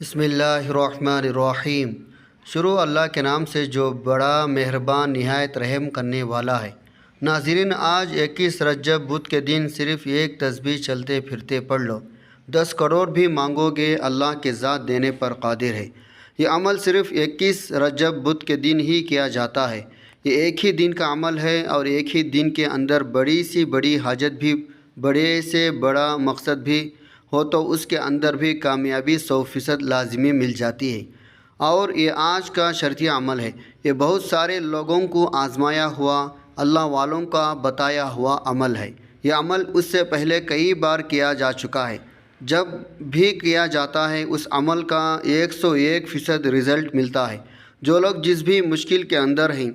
بسم اللہ الرحمن الرحیم۔ شروع اللہ کے نام سے جو بڑا مہربان نہایت رحم کرنے والا ہے۔ ناظرین، آج 21 رجب بدھ کے دن صرف ایک تسبیح چلتے پھرتے پڑھ لو، 10 کروڑ بھی مانگو گے اللہ کے ذات دینے پر قادر ہے۔ یہ عمل صرف 21 رجب بدھ کے دن ہی کیا جاتا ہے۔ یہ ایک ہی دن کا عمل ہے اور ایک ہی دن کے اندر بڑی سے بڑی حاجت بھی، بڑے سے بڑا مقصد بھی ہو تو اس کے اندر بھی کامیابی 100% لازمی مل جاتی ہے۔ اور یہ آج کا شرطی عمل ہے۔ یہ بہت سارے لوگوں کو آزمایا ہوا، اللہ والوں کا بتایا ہوا عمل ہے۔ یہ عمل اس سے پہلے کئی بار کیا جا چکا ہے۔ جب بھی کیا جاتا ہے اس عمل کا 101% رزلٹ ملتا ہے۔ جو لوگ جس بھی مشکل کے اندر ہیں،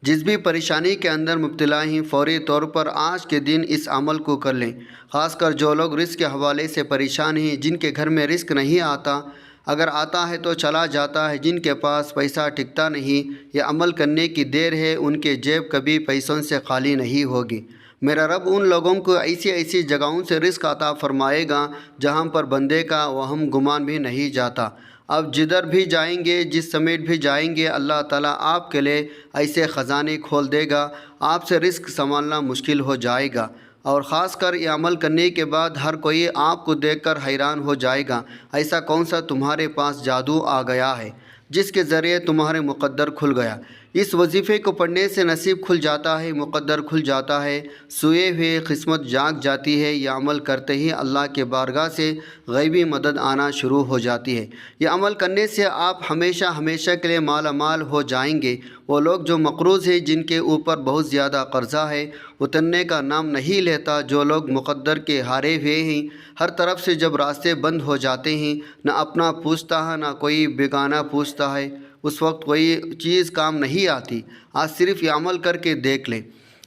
جس بھی پریشانی کے اندر مبتلا ہیں، فوری طور پر آج کے دن اس عمل کو کر لیں۔ خاص کر جو لوگ رزق کے حوالے سے پریشان ہیں، جن کے گھر میں رزق نہیں آتا، اگر آتا ہے تو چلا جاتا ہے، جن کے پاس پیسہ ٹکتا نہیں، یہ عمل کرنے کی دیر ہے، ان کے جیب کبھی پیسوں سے خالی نہیں ہوگی۔ میرا رب ان لوگوں کو ایسی ایسی جگہوں سے رزق عطا فرمائے گا جہاں پر بندے کا وہم گمان بھی نہیں جاتا۔ اب جدھر بھی جائیں گے، جس سمیت بھی جائیں گے، اللہ تعالیٰ آپ کے لیے ایسے خزانے کھول دے گا، آپ سے رزق سنبھالنا مشکل ہو جائے گا۔ اور خاص کر یہ عمل کرنے کے بعد ہر کوئی آپ کو دیکھ کر حیران ہو جائے گا، ایسا کون سا تمہارے پاس جادو آ گیا ہے جس کے ذریعے تمہارے مقدر کھل گیا۔ اس وظیفے کو پڑھنے سے نصیب کھل جاتا ہے، مقدر کھل جاتا ہے، سوئے ہوئے قسمت جاگ جاتی ہے۔ یہ عمل کرتے ہی اللہ کے بارگاہ سے غیبی مدد آنا شروع ہو جاتی ہے۔ یہ عمل کرنے سے آپ ہمیشہ ہمیشہ کے لیے مالا مال ہو جائیں گے۔ وہ لوگ جو مقروض ہیں، جن کے اوپر بہت زیادہ قرضہ ہے، اترنے کا نام نہیں لیتا۔ جو لوگ مقدر کے ہارے ہوئے ہیں، ہر طرف سے جب راستے بند ہو جاتے ہیں، نہ اپنا پوچھتا ہے نہ کوئی بیگانہ پوچھتا ہے، اس وقت کوئی چیز کام نہیں آتی۔ آج صرف یہ عمل کر کے دیکھ لیں،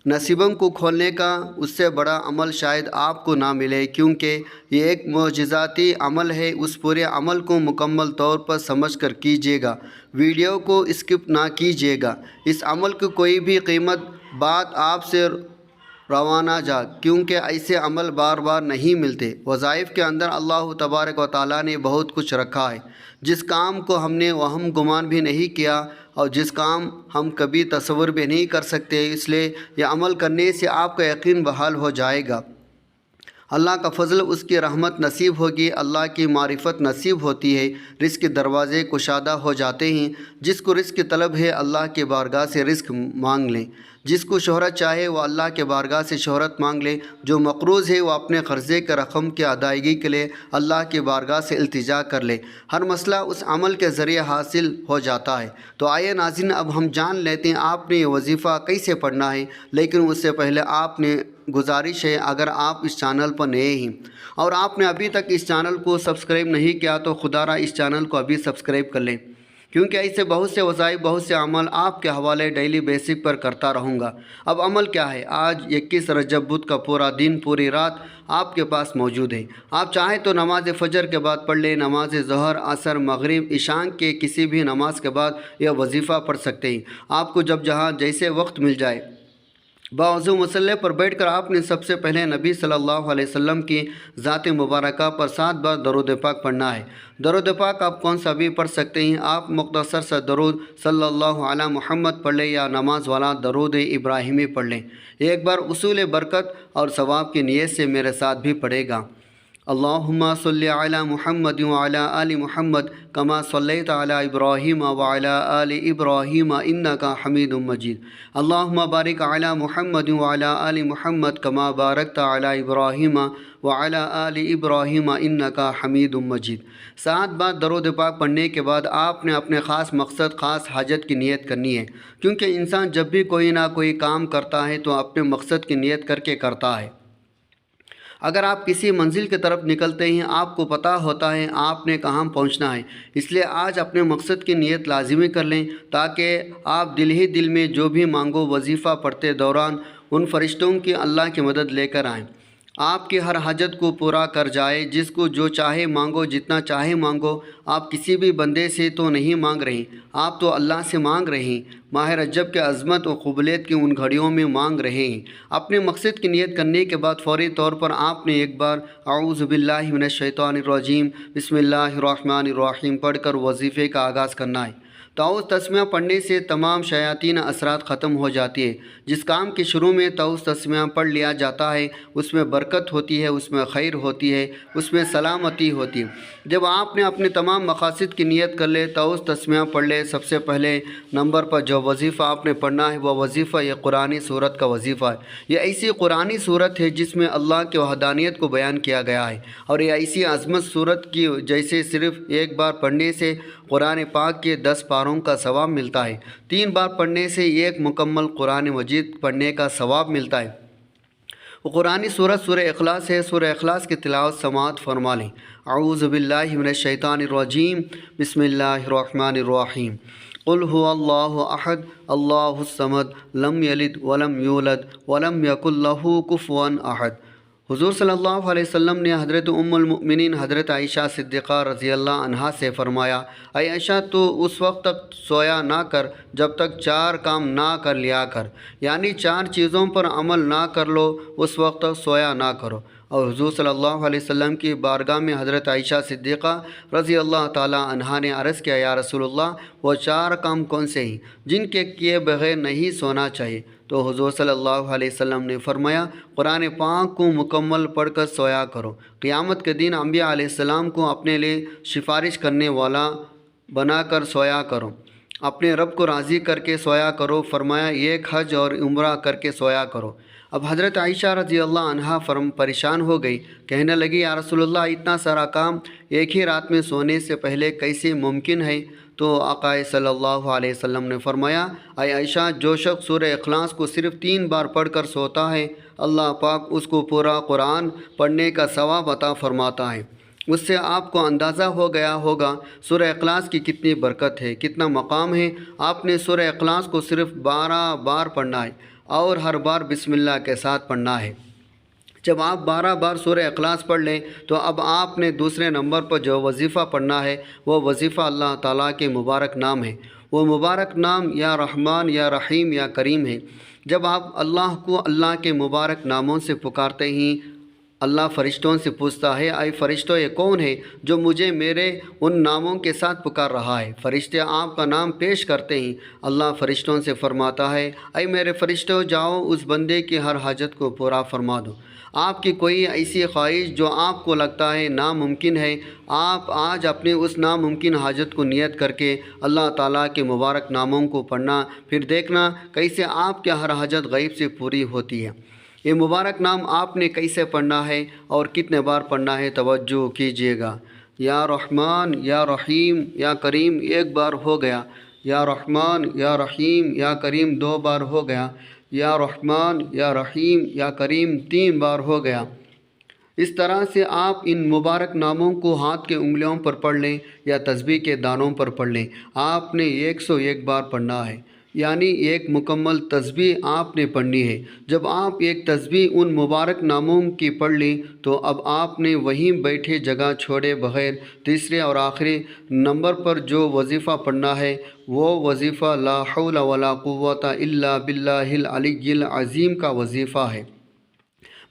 نصیبوں کو کھولنے کا اس سے بڑا عمل شاید آپ کو نہ ملے، کیونکہ یہ ایک معجزاتی عمل ہے۔ اس پورے عمل کو مکمل طور پر سمجھ کر کیجیے گا، ویڈیو کو اسکپ نہ کیجیے گا۔ اس عمل کی کوئی بھی قیمت بات آپ سے روانہ جا، کیونکہ ایسے عمل بار بار نہیں ملتے۔ وظائف کے اندر اللہ تبارک و تعالیٰ نے بہت کچھ رکھا ہے، جس کام کو ہم نے وہم گمان بھی نہیں کیا اور جس کام ہم کبھی تصور بھی نہیں کر سکتے۔ اس لیے یہ عمل کرنے سے آپ کا یقین بحال ہو جائے گا، اللہ کا فضل، اس کی رحمت نصیب ہوگی، اللہ کی معرفت نصیب ہوتی ہے، رزق کے دروازے کشادہ ہو جاتے ہیں۔ جس کو رزق کی طلب ہے، اللہ کے بارگاہ سے رزق مانگ لیں۔ جس کو شہرت چاہے، وہ اللہ کے بارگاہ سے شہرت مانگ لے۔ جو مقروض ہے، وہ اپنے قرضے کے رقم کی ادائیگی کے لیے اللہ کے بارگاہ سے التجا کر لے۔ ہر مسئلہ اس عمل کے ذریعے حاصل ہو جاتا ہے۔ تو آئیے ناظرین، اب ہم جان لیتے ہیں آپ نے یہ وظیفہ کیسے پڑھنا ہے۔ لیکن اس سے پہلے آپ نے گزارش ہے، اگر آپ اس چینل پر نئے ہیں اور آپ نے ابھی تک اس چینل کو سبسکرائب نہیں کیا تو خدا را اس چینل کو ابھی سبسکرائب کر لیں، کیونکہ ایسے بہت سے وظائف، بہت سے عمل آپ کے حوالے ڈیلی بیسک پر کرتا رہوں گا۔ اب عمل کیا ہے؟ آج 21 رجب بدھ کا پورا دن، پوری رات آپ کے پاس موجود ہے۔ آپ چاہیں تو نماز فجر کے بعد پڑھ لیں، نماز ظہر، عصر، مغرب، عشاء کے کسی بھی نماز کے بعد یہ وظیفہ پڑھ سکتے ہیں۔ آپ کو جب جہاں جیسے وقت مل جائے، باوضو مصلی پر بیٹھ کر آپ نے سب سے پہلے نبی صلی اللہ علیہ وسلم کی ذات مبارکہ پر 7 بار درود پاک پڑھنا ہے۔ درود پاک آپ کون سا بھی پڑھ سکتے ہیں۔ آپ مختصر سا درود صلی اللہ علی محمد پڑھ لیں یا نماز والا درود ابراہیمی پڑھ لیں۔ ایک بار اصول برکت اور ثواب کی نیت سے میرے ساتھ بھی پڑھے گا۔ اللہم صلی علی محمد وعلی آل محمد کما صلیت علی ابراہیم وعلی آل ابراہیم انک حمید مجید۔ اللہم بارک علی محمد وعلی آل محمد کما بارکت علی ابراہیم وعلی آل ابراہیم انک حمید مجید۔ 7 بار درود پاک پڑھنے کے بعد آپ نے اپنے خاص مقصد، خاص حاجت کی نیت کرنی ہے، کیونکہ انسان جب بھی کوئی نہ کوئی کام کرتا ہے تو اپنے مقصد کی نیت کر کے کرتا ہے۔ اگر آپ کسی منزل کی طرف نکلتے ہیں، آپ کو پتہ ہوتا ہے آپ نے کہاں پہنچنا ہے، اس لیے آج اپنے مقصد کی نیت لازمی کر لیں، تاکہ آپ دل ہی دل میں جو بھی مانگو وظیفہ پڑھتے دوران ان فرشتوں کی اللہ کی مدد لے کر آئیں۔ آپ کی ہر حاجت کو پورا کر جائے، جس کو جو چاہے مانگو، جتنا چاہے مانگو۔ آپ کسی بھی بندے سے تو نہیں مانگ رہے، آپ تو اللہ سے مانگ رہے ہیں۔ ماہ رجب کے عظمت و قبولیت کی ان گھڑیوں میں مانگ رہے ہیں۔ اپنے مقصد کی نیت کرنے کے بعد فوری طور پر آپ نے ایک بار اعوذ باللہ من الشیطان الرجیم بسم اللہ الرحمن الرحیم پڑھ کر وظیفے کا آغاز کرنا ہے۔ تعوذ تسمیہ پڑھنے سے تمام شیاطین اثرات ختم ہو جاتی ہے۔ جس کام کے شروع میں تعوذ تسمیہ پڑھ لیا جاتا ہے اس میں برکت ہوتی ہے، اس میں خیر ہوتی ہے، اس میں سلامتی ہوتی ہے۔ جب آپ نے اپنے تمام مقاصد کی نیت کر لے، تعوذ تسمیہ پڑھ لے، سب سے پہلے نمبر پر جو وظیفہ آپ نے پڑھنا ہے وہ وظیفہ یہ قرآنی صورت کا وظیفہ ہے۔ یہ ایسی قرآنی صورت ہے جس میں اللہ کی وحدانیت کو بیان کیا گیا ہے، اور یہ ایسی عظمت صورت کی جیسے صرف ایک بار پڑھنے سے قرآن پاک کے 10 پاروں کا ثواب ملتا ہے، 3 بار پڑھنے سے ایک مکمل قرآن مجید پڑھنے کا ثواب ملتا ہے۔ وہ قرآنی صورت سورہ اخلاص ہے۔ سورہ اخلاص کی تلاوت سماعت فرما لیں۔ اعوذ باللہ من الشیطان الرجیم بسم اللہ الرحمن الرحیم قل هو اللہ احد اللہ الصمد لم یلد ولم یولد ولم یکن لہ کفوا احد۔ حضور صلی اللہ علیہ وسلم نے حضرت ام المؤمنین حضرت عائشہ صدیقہ رضی اللہ عنہا سے فرمایا، اے عائشہ تو اس وقت تک سویا نہ کر جب تک 4 کام نہ کر لیا کر، یعنی 4 چیزوں پر عمل نہ کر لو اس وقت تک سویا نہ کرو۔ اور حضور صلی اللہ علیہ وسلم کی بارگاہ میں حضرت عائشہ صدیقہ رضی اللہ تعالی عنہا نے عرض کیا، یا رسول اللہ وہ 4 کام کون سے ہیں جن کے کیے بغیر نہیں سونا چاہیے؟ تو حضور صلی اللہ علیہ وسلم نے فرمایا، قرآن پاک کو مکمل پڑھ کر سویا کرو۔ قیامت کے دن انبیاء علیہ السلام کو اپنے لیے سفارش کرنے والا بنا کر سویا کرو، اپنے رب کو راضی کر کے سویا کرو۔ فرمایا ایک حج اور عمرہ کر کے سویا کرو۔ اب حضرت عائشہ رضی اللہ عنہا پریشان ہو گئی، کہنے لگی، یا رسول اللہ اتنا سارا کام ایک ہی رات میں سونے سے پہلے کیسے ممکن ہے؟ تو آقا صلی اللہ علیہ وسلم نے فرمایا، اے عائشہ جو شخص سورہ اخلاص کو صرف 3 بار پڑھ کر سوتا ہے اللہ پاک اس کو پورا قرآن پڑھنے کا ثواب عطا فرماتا ہے۔ اس سے آپ کو اندازہ ہو گیا ہوگا سورہ اخلاص کی کتنی برکت ہے، کتنا مقام ہے۔ آپ نے سورہ اخلاص کو صرف 12 بار پڑھنا ہے اور ہر بار بسم اللہ کے ساتھ پڑھنا ہے۔ جب آپ 12 بار سورہ اخلاص پڑھ لیں تو اب آپ نے دوسرے نمبر پر جو وظیفہ پڑھنا ہے وہ وظیفہ اللہ تعالیٰ کے مبارک نام ہے۔ وہ مبارک نام یا رحمان یا رحیم یا کریم ہے۔ جب آپ اللہ کو اللہ کے مبارک ناموں سے پکارتے ہیں، اللہ فرشتوں سے پوچھتا ہے، اے فرشتوں یہ کون ہے جو مجھے میرے ان ناموں کے ساتھ پکار رہا ہے؟ فرشتے آپ کا نام پیش کرتے ہیں۔ اللہ فرشتوں سے فرماتا ہے، اے میرے فرشتوں جاؤ اس بندے کی ہر حاجت کو پورا فرما دو۔ آپ کی کوئی ایسی خواہش جو آپ کو لگتا ہے ناممکن ہے، آپ آج اپنے اس ناممکن حاجت کو نیت کر کے اللہ تعالیٰ کے مبارک ناموں کو پڑھنا، پھر دیکھنا کیسے آپ کی ہر حاجت غیب سے پوری ہوتی ہے۔ یہ مبارک نام آپ نے کیسے پڑھنا ہے اور کتنے بار پڑھنا ہے، توجہ کیجیے گا۔ یا رحمان یا رحیم یا کریم 1 بار ہو گیا، یا رحمان یا رحیم یا کریم 2 بار ہو گیا، یا رحمان یا رحیم یا کریم 3 بار ہو گیا۔ اس طرح سے آپ ان مبارک ناموں کو ہاتھ کے انگلیوں پر پڑھ لیں یا تسبیح کے دانوں پر پڑھ لیں۔ آپ نے 101 بار پڑھنا ہے، یعنی ایک مکمل تسبیح آپ نے پڑھنی ہے۔ جب آپ ایک تسبیح ان مبارک ناموں کی پڑھ لیں تو اب آپ نے وہیں بیٹھے جگہ چھوڑے بغیر تیسرے اور آخری نمبر پر جو وظیفہ پڑھنا ہے وہ وظیفہ لا حول ولا قوت الا باللہ العلی العظیم کا وظیفہ ہے۔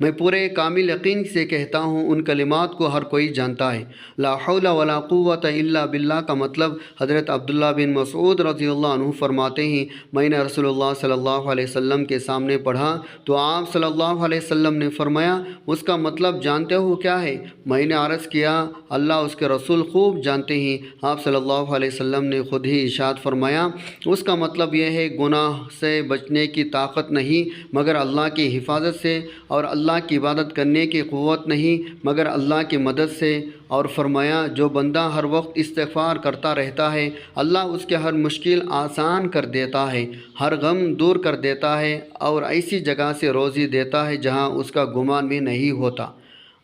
میں پورے کامل یقین سے کہتا ہوں ان کلمات کو ہر کوئی جانتا ہے۔ لا حول ولا قوت الا باللہ کا مطلب حضرت عبداللہ بن مسعود رضی اللہ عنہ فرماتے ہیں، میں نے رسول اللہ صلی اللہ علیہ وسلم کے سامنے پڑھا تو آپ صلی اللہ علیہ وسلم نے فرمایا، اس کا مطلب جانتے ہو کیا ہے؟ میں نے عرض کیا، اللہ اس کے رسول خوب جانتے ہیں۔ آپ صلی اللہ علیہ وسلم نے خود ہی ارشاد فرمایا، اس کا مطلب یہ ہے گناہ سے بچنے کی طاقت نہیں مگر اللہ کی حفاظت سے، اور اللہ کی عبادت کرنے کی قوت نہیں مگر اللہ کی مدد سے۔ اور فرمایا، جو بندہ ہر وقت استغفار کرتا رہتا ہے اللہ اس کے ہر مشکل آسان کر دیتا ہے، ہر غم دور کر دیتا ہے اور ایسی جگہ سے روزی دیتا ہے جہاں اس کا گمان بھی نہیں ہوتا۔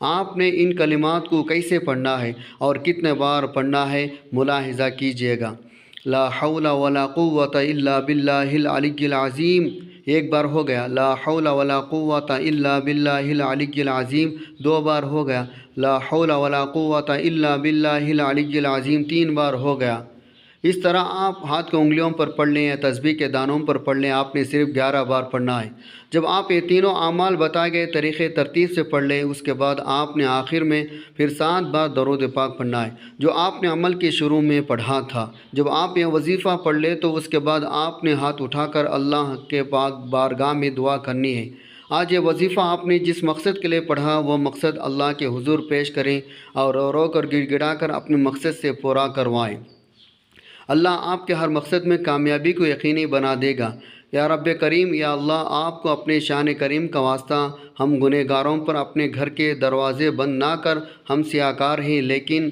آپ نے ان کلمات کو کیسے پڑھنا ہے اور کتنے بار پڑھنا ہے ملاحظہ کیجیے گا۔ لا حول ولا قوت الا باللہ العلی العظیم ایک بار ہو گیا، لا حول ولا قوت الا باللہ العلی العظیم 2 بار ہو گیا، لا حول ولا قوت الا باللہ العلی العظیم 3 بار ہو گیا۔ اس طرح آپ ہاتھ کی انگلیوں پر پڑھ لیں یا تسبیح کے دانوں پر پڑھ لیں، آپ نے صرف 11 بار پڑھنا ہے۔ جب آپ یہ تینوں اعمال بتائے گئے طریقے ترتیب سے پڑھ لیں، اس کے بعد آپ نے آخر میں پھر 7 بار درود پاک پڑھنا ہے جو آپ نے عمل کے شروع میں پڑھا تھا۔ جب آپ یہ وظیفہ پڑھ لیں تو اس کے بعد آپ نے ہاتھ اٹھا کر اللہ کے پاک بارگاہ میں دعا کرنی ہے۔ آج یہ وظیفہ آپ نے جس مقصد کے لیے پڑھا وہ مقصد اللہ کے حضور پیش کریں اور رو رو کر گڑ گڑا کر اپنے مقصد سے پورا کروائیں۔ اللہ آپ کے ہر مقصد میں کامیابی کو یقینی بنا دے گا۔ یا رب کریم، یا اللہ، آپ کو اپنے شان کریم کا واسطہ ہم گنہگاروں پر اپنے گھر کے دروازے بند نہ کر، ہم سیاکار ہیں لیکن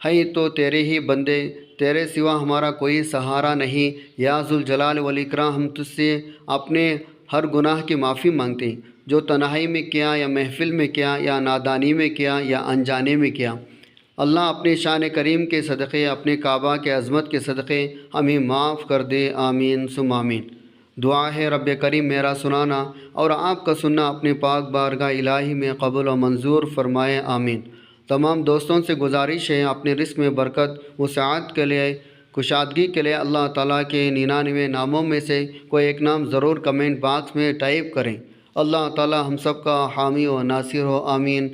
ہیں تو تیرے ہی بندے، تیرے سوا ہمارا کوئی سہارا نہیں۔ یا ذوالجلال والاکرام، ہم تجھ سے اپنے ہر گناہ کی معافی مانگتے ہیں جو تنہائی میں کیا یا محفل میں کیا یا نادانی میں کیا یا انجانے میں کیا۔ اللہ اپنے شان کریم کے صدقے، اپنے کعبہ کے عظمت کے صدقے ہمیں معاف کر دے، آمین ثم آمین۔ دعا ہے رب کریم میرا سنانا اور آپ کا سننا اپنے پاک بارگاہ الہی میں قبول و منظور فرمائے، آمین۔ تمام دوستوں سے گزارش ہے اپنے رزق میں برکت و سعادت کے لیے، کشادگی کے لیے اللہ تعالیٰ کے 99 ناموں میں سے کوئی ایک نام ضرور کمنٹ باکس میں ٹائپ کریں۔ اللہ تعالیٰ ہم سب کا حامی و ناصر ہو، آمین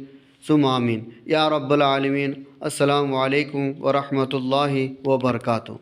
ثم آمین یا رب العالمین۔ السلام علیکم ورحمۃ اللہ وبرکاتہ۔